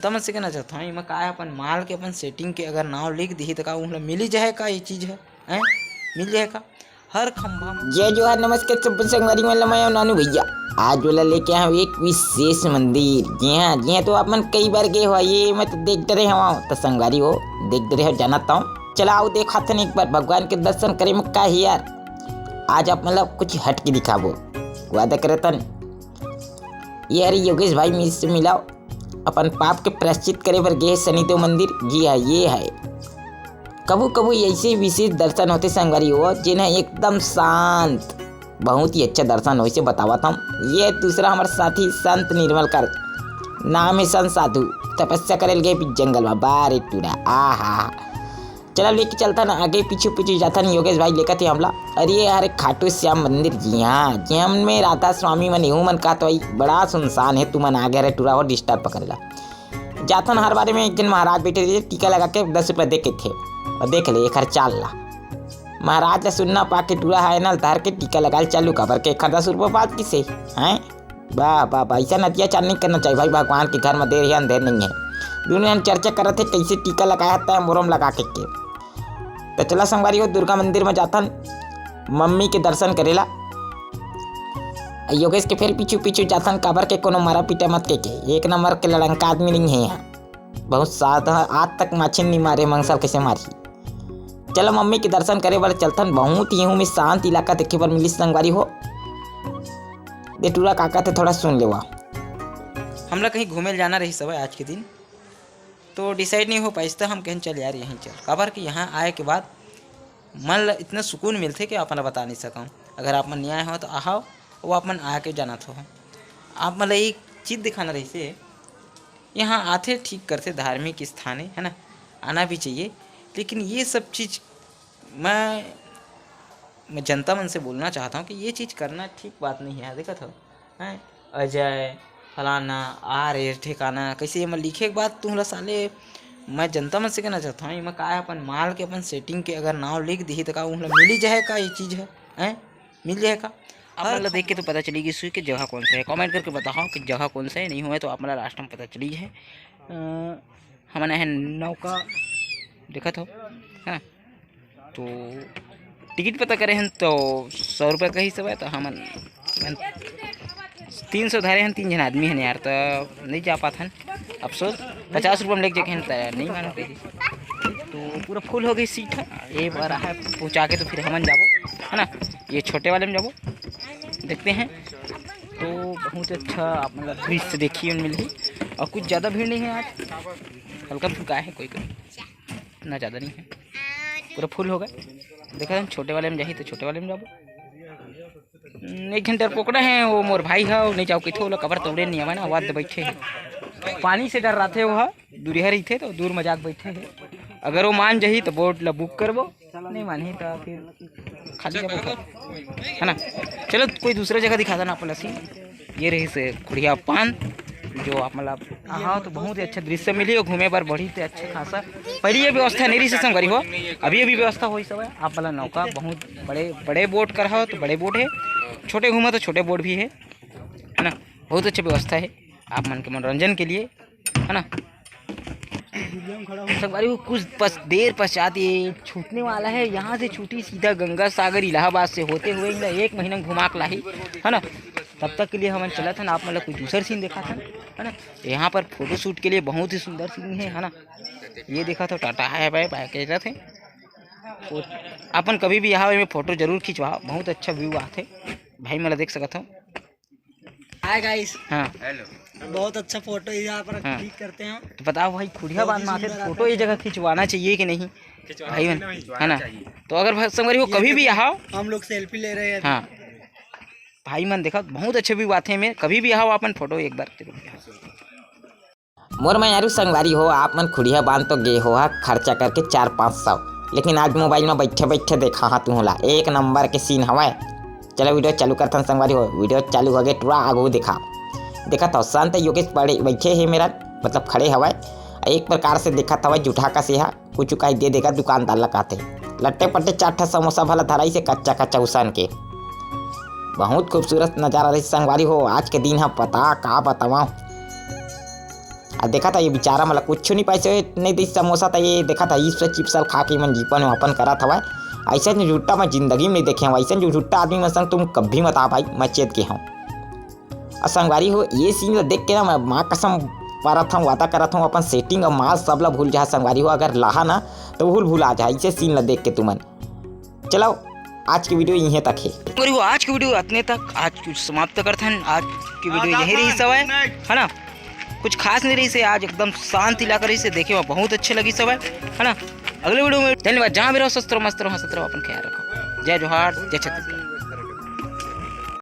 समझ से कहना चाहता हूँ मैं का अपन माल के अपन सेटिंग के अगर नाव लिख दी तो का मतलब मिल जाए का ये चीज़ है मिल जाए का हर खंभा में। जय जोहार नमस्कार सब संगवारी मतलब मैं नानू भैया आज वाला लेके आया हूँ एक विशेष मंदिर। जी हाँ तो अपन कई बार गए हो ये मैं तो देखते रहे हूँ तो संगवारी हो देखते रहे जानता हूँ। चला आओ देखा था एक बार भगवान के दर्शन करे में का ही यार आज आप मतलब कुछ हट के दिखाबो वादा करे तन ये अरे योगेश भाई मुझसे मिलाओ अपन पाप के प्रायश्चित करे पर गए शनिदेव मंदिर। जी हाँ ये है कबू कबू ऐसे विशेष दर्शन होते संगवारी हो जिन्हें एकदम शांत बहुत ही अच्छा दर्शन हो इसे बतावा था। ये दूसरा हमारे साथी संत निर्मल कर नाम है संत साधु तपस्या करे गए जंगल में बारे टूरा आहा चला लेके चलता ना आगे पीछे जाता नहीं योगेश भाई लेकर थे हमला। अरे यार खाटू श्याम मंदिर जी हाँ में राधा स्वामी मन हूँ मन का तो बड़ा सुनसान है तुम मन आगे रहे टूरा और डिस्टर्ब पकड़ेला जाता हर बारे में एक दिन महाराज बैठे थे टीका लगा के 10 रुपये दे के थे और देख ले एक चाल ला महाराज ने सुनना पा के टूरा है ना धार के टीका लगा चालू खबर के 10 रुपये बात किसे हैं वाह ऐसा नतिया चाल नहीं करना चाहिए भाई भगवान के घर में देर है अंधेर नहीं है। दुनिया चर्चा कर रहे थे कैसे टीका लगाया था मुरम लगा के तो चला संगवारी हो दुर्गा मंदिर में जाता मम्मी के दर्शन करेला योगेश के फिर पीछू जाता काबर के कोनो मारा पीटा मत के एक नंबर के लड़ंका आदमी नहीं है यहाँ बहुत साथ आज तक माछी नहीं मारे मंगसल कैसे मारी। चलो मम्मी के दर्शन करे वाले चलतन बहुत ही में शांत इलाका देखे पर मिली संगवारी हो दे टूरा काका थे थोड़ा सुन ले हम लोग कहीं घूमे जाना रही सब आज के दिन तो डिसाइड नहीं हो पाई तो हम कहीं चल यार यहीं चल काबर कि यहाँ आए के बाद मन इतना सुकून मिलते कि आप बता नहीं सकूँ। अगर आप मन नहीं आए हो तो आओ वो आप मन आके जाना तो आप मतलब एक चीज़ दिखाना रही से यहाँ आते ठीक करते धार्मिक स्थान है ना आना भी चाहिए लेकिन ये सब चीज़ मैं जनता मन से बोलना चाहता हूँ कि ये चीज़ करना ठीक बात नहीं है। देखा था हैं अजय फलाना आ रे ठिकाना कैसे मैं लिखे के बाद तुम साले मैं जनता मन से कहना चाहता हूँ मैं का अपन माल के अपन सेटिंग के अगर नाव लिख दी तो का मतलब मिल जाए का ये चीज़ है मिल जाए का आप मतलब देख के तो पता चलेगी सुई की जगह कौन सा है। कमेंट करके बताओ कि जगह कौन सा है नहीं हुआ तो आप मतलब लास्ट में पता चली है। हमारा है नौका देखा था है तो टिकट पता करें हैं तो 100 रुपये का ही सब है तो हम 300 धारे हैं 3 जन आदमी हैं यार तो नहीं जा पाते हैं अफसोस 50 रुपये में लेके जाके हैं नहीं मानो कहीं तो पूरा फुल हो गई सीट है ये बार है पहुँचा के तो फिर हमन जाबो है ना ये छोटे वाले में जाबो देखते हैं तो बहुत अच्छा आप मतलब दृश्य देखिए मिली और कुछ ज़्यादा भीड़ नहीं है आज हल्का फुल्का है कोई ना ज़्यादा नहीं है पूरा फुल हो गए। देखा छोटे वाले में जाही तो छोटे वाले में जाबो 1 घंटे पकड़े हैं वो मोर भाई है नहीं जाओ कि थोड़ा कबर तोड़े नहीं आवे ना वाद बैठे हैं पानी से डर रहे वो दूरिया रही थे तो दूर मजाक बैठे हैं अगर वो मान जाही तो बोट ला बुक करबो नहीं मानी तो फिर खाली है ना। चलो कोई दूसरा जगह दिखा देना अपन ये रही से खुड़िया पान जो आप मतलब हाँ तो बहुत ही अच्छा दृश्य मिली और घूमे पर बड़ी तो अच्छा खासा पहले ये व्यवस्था नहीं रही सिस्टम करी हो अभी व्यवस्था हो सब है। आप वाला नौका बहुत बड़े बोट कर हो तो बड़े बोट है छोटे घूमा तो छोटे बोट भी है ना बहुत अच्छी व्यवस्था है आप मन के मनोरंजन के लिए है ना। संगवारी कुछ देर पश्चात ये छूटने वाला है यहाँ से छूटी सीधा गंगा सागर इलाहाबाद से होते हुए 1 महीना घुमा के लाई है ना। तब तक के लिए हम चला था ना आप मतलब कोई दूसरा सीन देखा था है ना। यहाँ पर फोटो शूट के लिए बहुत ही सुंदर सीन है ना। ये देखा था टाटा है भाई कह रहे थे अपन कभी भी यहाँ में फ़ोटो जरूर खिंचवा बहुत अच्छा व्यू आते भाई मतलब देख सकता हूँ। हाय गाइस हाँ बहुत अच्छा फोटो यहाँ पर क्लिक करते हैं तो बताओ भाई खुड़िया बांध में आते फोटो ये जगह खिंचवाना चाहिए कि नहीं भाई है ना। तो अगर संगवारी हो कभी भी आओ हम लोग सेल्फी ले रहे हैं हाँ भाई मन देखा बहुत अच्छे व्यू आते हैं में कभी भी आओ अपन फोटो एक बार मोर मैं यारू संगवारी हो आप मन खुड़िया बांध तो गे हो खर्चा करके 400-500 लेकिन आज मोबाइल में बैठे देखा हाँ तू होला 1 नंबर के सीन हवाए। चलो वीडियो चालू करता संगवारी हो वीडियो चालू हो गए टूरा आगू देखा था शांत योगेश पड़े बैठे है मेरा मतलब खड़े हवाए एक प्रकार से देखा था जूठा का सेहा कुछ चुकाई दे देगा दुकानदार लगाते लट्टे पट्टे 4 समोसा भला धराई से कच्चा उसान के बहुत खूबसूरत नज़ारा रही संगवारी हो आज के दिन है पता का बतावा देखा था ये बेचारा मतलब कुछ नहीं पैसे नहीं दी समोसा था ये देखा था इस चिप्स खा के मन जीवन में अपन करा था ऐसा झूठा मैं जिंदगी में नहीं देखे हूँ ऐसा जो झूठा आदमी में संग तुम कभी मत आ भाई मैं चेत के हूँ। और संगवारी हो ये सीन देख के ना मैं माँ कसम पारा था वादा करा था अपन सेटिंग और माल सब ला भूल जा संगवारी हो अगर लाहा ना तो भूल आ जाए ऐसे सीन ला देख के तुमन। चलो आज की वीडियो यहीं तक है और वो आज की वीडियो इतने तक आज समाप्त करते हैं। आज की वीडियो यही रही सब है ना, कुछ खास नहीं रही से आज एकदम शांत इलाका रही से देखे में बहुत अच्छे लगी सब है ना। अगले वीडियो में धन्यवाद। जहाँ भी रहो स्वस्थ रहो मस्त रहो हंसते रहो अपन ख्याल रखो। जय जोहार जय छत्तीसगढ़।